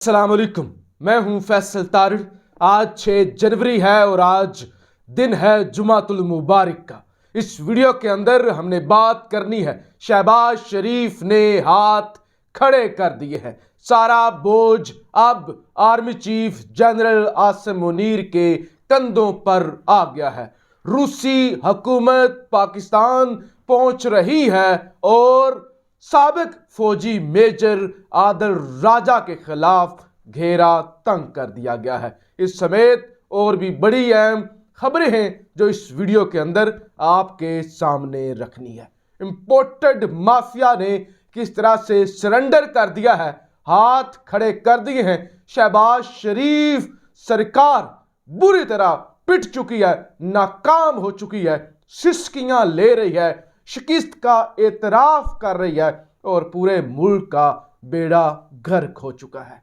अस्सलाम वालेकुम। मैं हूं फैसल तारिड़। आज 6 जनवरी है और आज दिन है जुमातुल मुबारक का। इस वीडियो के अंदर हमने बात करनी है, शहबाज शरीफ ने हाथ खड़े कर दिए हैं। सारा बोझ अब army chief general Asim Munir के कंधों पर आ गया है। रूसी हुकूमत पाकिस्तान पहुंच रही है और साबिक फौजी मेजर आदिल राजा के खिलाफ घेरा तंग कर दिया गया है। इस समेत और भी बड़ी अहम खबरें हैं जो इस वीडियो के अंदर आपके सामने रखनी है। इंपोर्टेड माफिया ने किस तरह से सरेंडर कर दिया है, हाथ खड़े कर दिए हैं। शहबाज शरीफ सरकार बुरी तरह पिट चुकी है, नाकाम हो चुकी है, सिसकियां ले रही है, शिकस्त का एतराफ कर रही है और पूरे मुल्क का बेड़ा गर्क हो चुका है।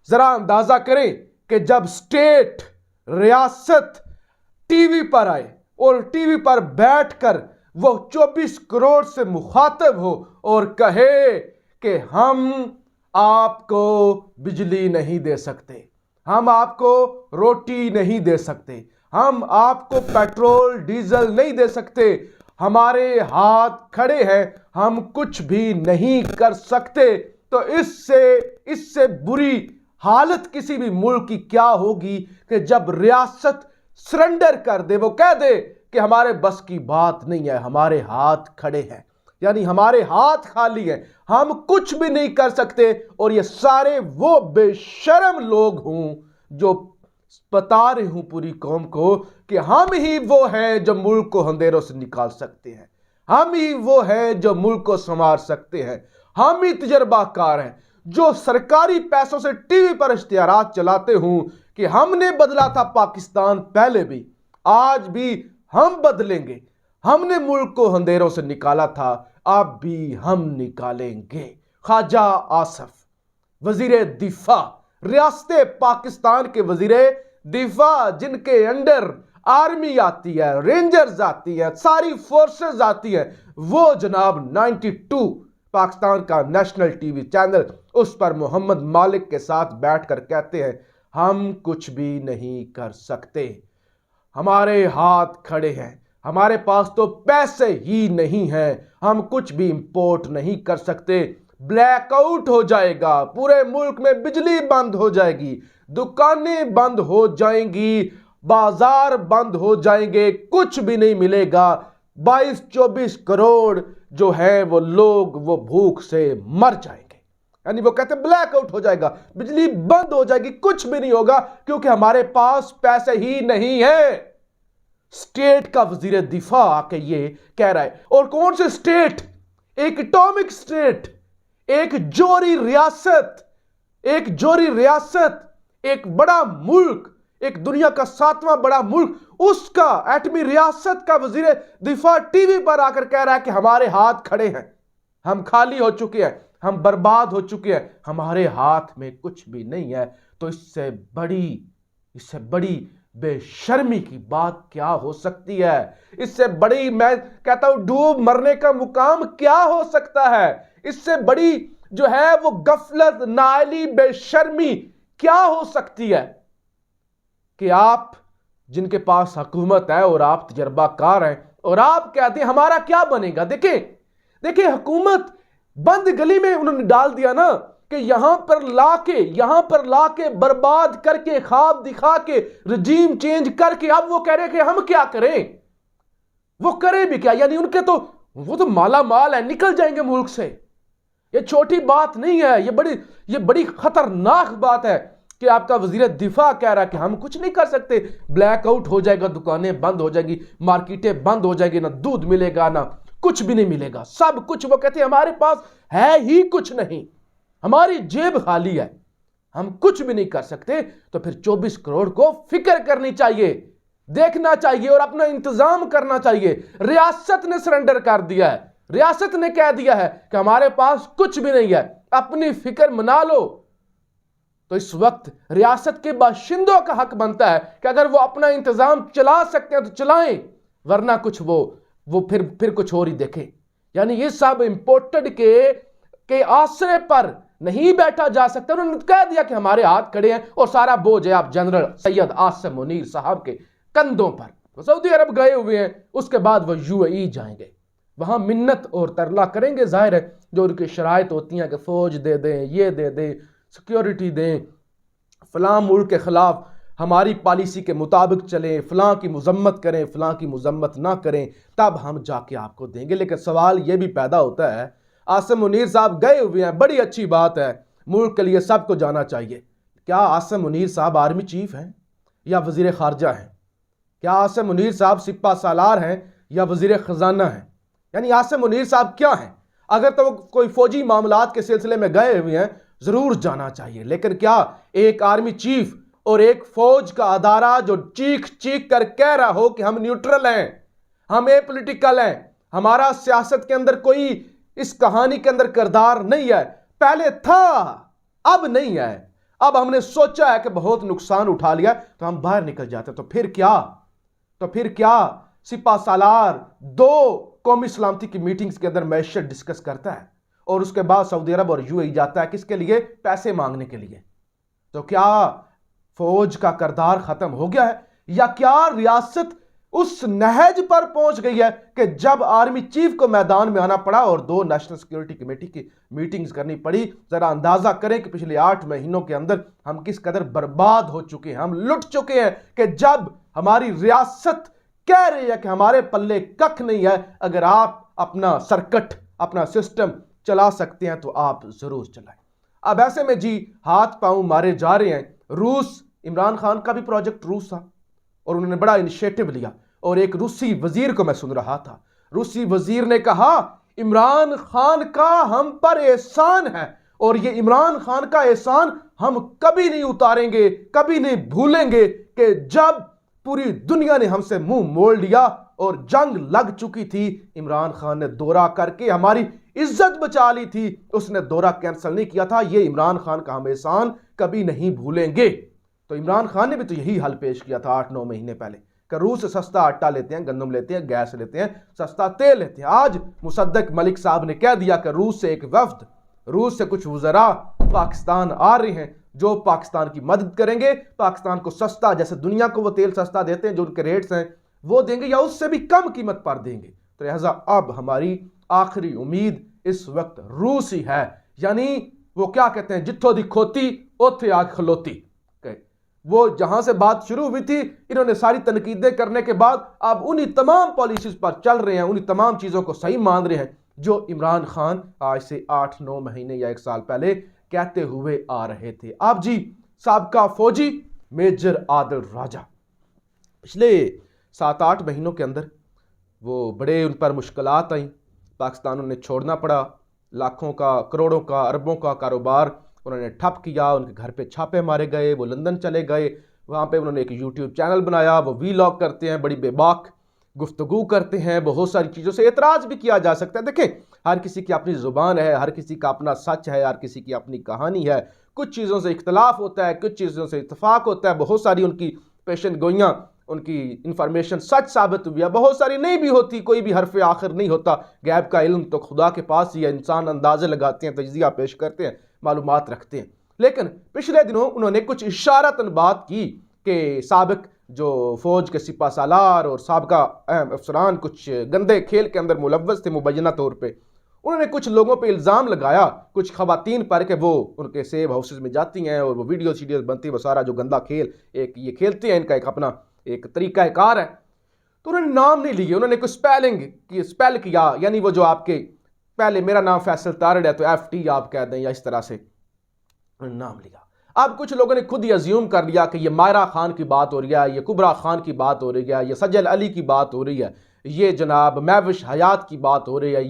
जरा अंदाजा करें कि जब स्टेट रियासत टीवी पर आए और टीवी पर बैठकर वो 24 करोड़ से मुखातब हो और कहे कि हम आपको बिजली नहीं दे सकते, हम आपको रोटी नहीं दे सकते, हम आपको पेट्रोल डीजल नहीं दे सकते, हमारे हाथ खड़े हैं, हम कुछ भी नहीं कर सकते। तो इससे बुरी हालत किसी भी मुल्क की क्या होगी कि जब रियासत सरेंडर कर दे, वो कह दे कि हमारे बस की बात नहीं है, हमारे हाथ खड़े हैं, यानी हमारे हाथ खाली हैं, हम कुछ भी नहीं कर सकते। और ये सारे वो बेशर्म लोग हों जो बता रहे हूं पूरी कौम को कि हम ही वो हैं जो मुल्क को अंधेरों से निकाल सकते हैं, हम ही वो हैं जो मुल्क को संवार सकते हैं, हम ही तजर्बाकार हैं जो सरकारी पैसों से टीवी पर इश्तिहारात चलाते हूं कि हमने बदला था पाकिस्तान, पहले भी आज भी हम बदलेंगे, हमने मुल्क को अंधेरों से निकाला था, अब भी हम निकालेंगे। ख्वाजा आसिफ वजीर दिफा, रियासत पाकिस्तान के वजीर दिफा, जिनके अंडर आर्मी आती है, रेंजर्स आती है, सारी फोर्सेस आती है, वो जनाब 92 पाकिस्तान का नेशनल टीवी चैनल, उस पर मोहम्मद मालिक के साथ बैठकर कहते हैं हम कुछ भी नहीं कर सकते, हमारे हाथ खड़े हैं, हमारे पास तो पैसे ही नहीं हैं, हम कुछ भी इंपोर्ट नहीं कर सकते, ब्लैकआउट हो जाएगा, पूरे मुल्क में बिजली बंद हो जाएगी, दुकानें बंद हो जाएंगी, बाजार बंद हो जाएंगे, कुछ भी नहीं मिलेगा। 22-24 करोड़ जो है वो लोग वो भूख से मर जाएंगे। यानी वो कहते हैं ब्लैकआउट हो जाएगा, बिजली बंद हो जाएगी, कुछ भी नहीं होगा क्योंकि हमारे पास पैसे ही नहीं है। स्टेट का वजीर दिफा आके ये कह रहा है। और कौन से स्टेट? एक एटॉमिक स्टेट, एक जोरी रियासत, एक बड़ा मुल्क, एक दुनिया का 7वां बड़ा मुल्क, उसका एटमी रियासत का वजीर दिफा टीवी पर आकर कह रहा है कि हमारे हाथ खड़े हैं, हम खाली हो चुके हैं, हम बर्बाद हो चुके हैं, हमारे हाथ में कुछ भी नहीं है। तो इससे बड़ी बेशर्मी की बात क्या हो सकती है? इससे बड़ी, मैं कहता हूं, डूब मरने का मुकाम क्या हो सकता है? इससे बड़ी जो है वो गफलत, नाअहली, बेशर्मी क्या हो सकती है कि आप जिनके पास हुकूमत है और आप तजर्बाकार हैं और आप कहते हैं हमारा क्या बनेगा। देखिए हुकूमत बंद गली में उन्होंने डाल दिया ना कि यहां पर लाके बर्बाद करके, ख्वाब दिखा के, रजीम चेंज करके अब वो कह रहे हैं कि हम क्या करें। वो करें भी क्या? यानी वो तो माला माल है, निकल जाएंगे मुल्क से। ये छोटी बात नहीं है, ये बड़ी खतरनाक बात है कि आपका वजीर दिफा कह रहा है कि हम कुछ नहीं कर सकते, ब्लैकआउट हो जाएगा, दुकानें बंद हो जाएगी, मार्केटें बंद हो जाएगी, ना दूध मिलेगा, ना कुछ भी नहीं मिलेगा, सब कुछ। वो कहते हैं हमारे पास है ही कुछ नहीं, हमारी जेब खाली है, हम कुछ भी नहीं कर सकते। तो फिर 24 करोड़ को फिक्र करनी चाहिए, देखना चाहिए और अपना इंतजाम करना चाहिए। रियासत ने सरेंडर कर दिया है, रियासत ने कह दिया है कि हमारे पास कुछ भी नहीं है, अपनी फिक्र मना लो। तो इस वक्त रियासत के बाशिंदों का हक बनता है कि अगर वो अपना इंतजाम चला सकते हैं तो चलाएं, वरना कुछ वो फिर कुछ और ही देखें। यानी ये सब इंपोर्टेड के आसरे पर नहीं बैठा जा सकता। उन्होंने कह दिया कि हमारे हाथ खड़े हैं और सारा बोझ है आप जनरल सैयद आसिम मुनीर साहब के कंधों पर। तो सऊदी अरब गए हुए हैं, उसके बाद वो यूएई जाएंगे, वहां मिन्नत और तरला करेंगे। जाहिर है जो उनकी शराइत होती हैं कि फौज दे दें, ये दे दें, सिक्योरिटी दें, फलां मुल्क के खिलाफ हमारी पॉलिसी के मुताबिक चलें, फलां की मजम्मत करें, फलां की मजम्मत ना करें, तब हम जाके आपको देंगे। लेकिन सवाल यह भी पैदा होता है, आसिम मुनीर साहब गए हुए हैं, बड़ी अच्छी बात है, मुल्क के लिए सबको जाना चाहिए। क्या आसिम मुनीर साहब आर्मी चीफ हैं या वजीर खारजा हैं? क्या आसिम मुनीर साहब सिपा सालार हैं या वजीर खजाना हैं? यानी आसिम मुनीर साहब क्या हैं? अगर तो कोई फौजी मामलात के सिलसिले में गए हुए हैं, जरूर जाना चाहिए। लेकिन क्या एक आर्मी चीफ और एक फौज का अदारा जो चीख चीख कर कह रहा हो कि हम न्यूट्रल हैं, हम एपॉलिटिकल हैं, हमारा सियासत के अंदर कोई इस कहानी के अंदर किरदार नहीं है, पहले था अब नहीं है, अब हमने सोचा है कि बहुत नुकसान उठा लिया तो हम बाहर निकल जाते, तो फिर क्या सिपा सालार 2 कौमी सलामती की मीटिंग्स के अंदर मैशर डिस्कस करता है और उसके बाद सऊदी अरब और यूएई जाता है, किसके लिए? पैसे मांगने के लिए। तो क्या फौज का किरदार खत्म हो गया है या क्या रियासत उस नहज पर पहुंच गई है कि जब आर्मी चीफ को मैदान में आना पड़ा और 2 नेशनल सिक्योरिटी कमेटी की मीटिंग्स करनी पड़ी? जरा अंदाजा करें कि पिछले 8 महीनों के अंदर हम किस कदर बर्बाद हो चुके हैं, हम लुट चुके हैं कि जब हमारी रियासत कह रही है कि हमारे पल्ले कख नहीं है, अगर आप अपना सर्किट, अपना सिस्टम चला सकते हैं तो आप जरूर चलाएं। अब ऐसे में जी हाथ पांव मारे जा रहे हैं। रूस, इमरान खान का भी प्रोजेक्ट रूस था और उन्होंने बड़ा इनिशिएटिव लिया और एक रूसी वजीर को मैं सुन रहा था, रूसी वजीर ने कहा इमरान खान का हम पर एहसान है और ये इमरान खान का एहसान हम कभी नहीं उतारेंगे, कभी नहीं भूलेंगे कि जब पूरी दुनिया ने हमसे मुंह मोड़ लिया और जंग लग चुकी थी, इमरान खान ने दौरा करके हमारी इज्जत बचा ली थी, उसने दौरा कैंसिल नहीं किया था, ये इमरान खान का हम एहसान कभी नहीं भूलेंगे। तो इमरान खान ने भी तो यही हल पेश किया था 8-9 महीने पहले कि रूस से सस्ता आटा लेते हैं, गंदम लेते हैं, गैस लेते हैं, सस्ता तेल लेते हैं। आज मुसद्दक मलिक साहब ने कह दिया कि रूस से एक वफ्द, रूस से कुछ वज़रा पाकिस्तान आ रहे हैं जो पाकिस्तान की मदद करेंगे, पाकिस्तान को सस्ता, जैसे दुनिया को वो तेल सस्ता देते हैं जो उनके रेट्स हैं वो देंगे या उससे भी कम कीमत पर देंगे। तो लिहाजा अब हमारी आखिरी उम्मीद इस वक्त रूस ही है। यानी वो क्या कहते हैं, जिथों दी खोती ओथे आग खलोती। वो जहां से बात शुरू हुई थी, इन्होंने सारी तनकीदें करने के बाद अब उन्हीं तमाम पॉलिसीज पर चल रहे हैं, उन्हीं तमाम चीजों को सही मान रहे हैं जो इमरान खान आज से 8-9 महीने या 1 साल पहले कहते हुए आ रहे थे। अब जी साबका फौजी मेजर आदिल राजा पिछले 7-8 महीनों के अंदर वो बड़े उन पर मुश्किलात आई, पाकिस्तान उन्हें छोड़ना पड़ा, लाखों का, करोड़ों का, अरबों का कारोबार उन्होंने ठप किया, उनके घर पे छापे मारे गए, वो लंदन चले गए, वहाँ पे उन्होंने एक यूट्यूब चैनल बनाया, वो वीलॉग करते हैं, बड़ी बेबाक गुफ्तगू करते हैं, बहुत सारी चीज़ों से एतराज़ भी किया जा सकता है। देखें, हर किसी की अपनी ज़ुबान है, हर किसी का अपना सच है, हर किसी की अपनी कहानी है, कुछ चीज़ों से इख्तलाफ होता है, कुछ चीज़ों से इत्तफाक होता है, बहुत सारी उनकी पेशन गोइयाँ, उनकी इंफॉर्मेशन सच साबित हुई है, बहुत सारी नहीं भी होती, कोई भी हरफ आखिर नहीं होता, गैब का इल्म तो खुदा के पास ही है, इंसान अंदाजे लगाते हैं, तजज़िया पेश करते हैं, मालूमात रखते हैं। लेकिन पिछले दिनों उन्होंने कुछ इशारतन बात की कि साबिक जो फौज के सिपा सालार और साबका अहम अफसरान कुछ गंदे खेल के अंदर मुलव्वस थे मुबैना तौर पे। उन्होंने कुछ लोगों पे इल्ज़ाम लगाया, कुछ खवातीन पर, कि वो उनके सेब हाउसेज में जाती हैं और वो वीडियो सीडियोज बनती है, वो सारा जो गंदा खेल एक ये खेलते हैं, इनका एक अपना एक तरीका कार है। तो उन्होंने नाम नहीं लिए, उन्होंने कुछ स्पेल किया, यानी वो जो आपके पहले मेरा नाम फैसल तारड़ है तो FT आप कह दें या इस तरह से नाम लिया। अब कुछ लोगों ने खुद ही अज्यूम कर लिया कि ये मायरा खान की बात हो रही है, ये कुबरा खान की बात हो रही है, ये सजल अली की बात हो रही है, ये जनाब महविश हयात की बात हो रही है,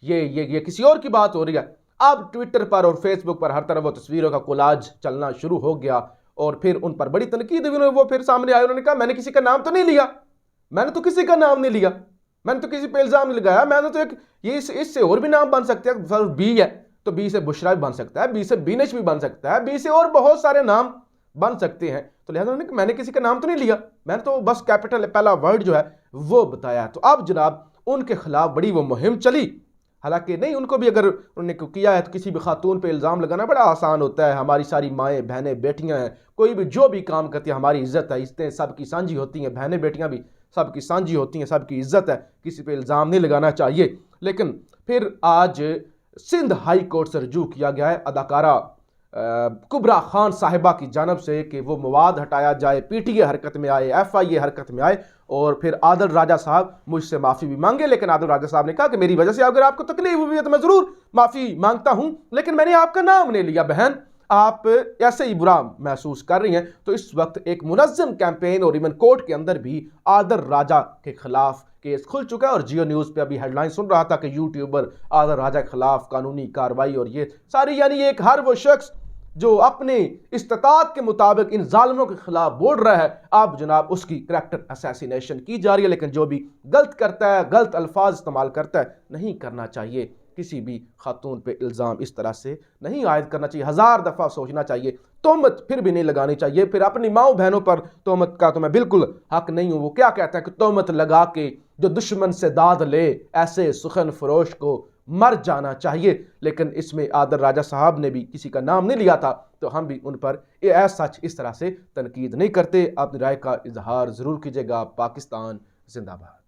ये किसी और की बात हो रही है। अब ट्विटर पर और फेसबुक पर हर तरफ वो तस्वीरों का कोलाज चलना शुरू हो गया और फिर उन पर बड़ी तनकीद हुई। वो फिर सामने आए, उन्होंने कहा मैंने किसी का नाम तो नहीं लिया, मैंने तो किसी का नाम नहीं लिया, मैंने तो किसी पे इल्ज़ाम नहीं लगाया, मैंने तो एक ये इससे और भी नाम बन सकते हैं, बी है तो बी से बुशरा भी बन सकता है, बी से बीनेश भी बन सकता है, बी से और बहुत सारे नाम बन सकते हैं। तो लिहाजा मैंने किसी का नाम तो नहीं लिया, मैंने तो बस कैपिटल पहला वर्ड जो है वो बताया। तो अब जनाब उनके खिलाफ बड़ी वो मुहिम चली हालांकि नहीं, उनको भी अगर उन्होंने किया है तो किसी भी खातून पे इल्ज़ाम लगाना बड़ा आसान होता है। हमारी सारी माएँ बहनें बेटियाँ हैं, कोई भी जो भी काम करती है हमारी इज़्ज़त है, इज़्ज़तें सबकी साझी होती हैं, बहनें बेटियाँ भी सबकी साझी होती हैं, सबकी इज़्ज़त है, किसी पे इल्ज़ाम नहीं लगाना चाहिए। लेकिन फिर आज सिंध हाई कोर्ट से रुजू किया गया है अदाकारा कुबरा खान साहिबा की जानब से कि वो मवाद हटाया जाए, पीटीए हरकत में आए, एफआईए हरकत में आए और फिर आदिल राजा साहब मुझसे माफ़ी भी मांगे। लेकिन आदिल राजा साहब ने कहा कि मेरी वजह से अगर आपको तकलीफ हुई है तो मैं ज़रूर माफ़ी मांगता हूं, लेकिन मैंने आपका नाम नहीं लिया। बहन, आप ऐसे ही बुरा महसूस कर रही हैं। तो इस वक्त एक मुनज़्ज़म कैंपेन और इवन कोर्ट के अंदर भी आदिल राजा के खिलाफ केस खुल चुका है। और जियो न्यूज़ पे अभी हेडलाइन सुन रहा था कि यूट्यूबर आदिल राजा के खिलाफ कानूनी कार्रवाई और ये सारी, यानी एक हर वो शख्स जो अपने इस्तात के मुताबिक इन जालिमों के खिलाफ बोल रहा है, अब जनाब उसकी करैक्टर असैसिनेशन की जा रही है। लेकिन जो भी गलत करता है, गलत अल्फाज इस्तेमाल करता है, नहीं करना चाहिए। किसी भी खातून पे इल्ज़ाम इस तरह से नहीं आयद करना चाहिए, 1000 दफ़ा सोचना चाहिए। तोहमत फिर भी नहीं लगानी चाहिए। फिर अपनी माओ बहनों पर तोहमत का तो मैं बिल्कुल हक नहीं हूँ। वो क्या कहते हैं कि तोहमत लगा के जो दुश्मन से दाद ले, ऐसे सुखन फरोश को मर जाना चाहिए। लेकिन इसमें आदिल राजा साहब ने भी किसी का नाम नहीं लिया था, तो हम भी उन पर सच इस तरह से तनकीद नहीं करते। अपनी राय का इजहार ज़रूर कीजिएगा। पाकिस्तान जिंदाबाद।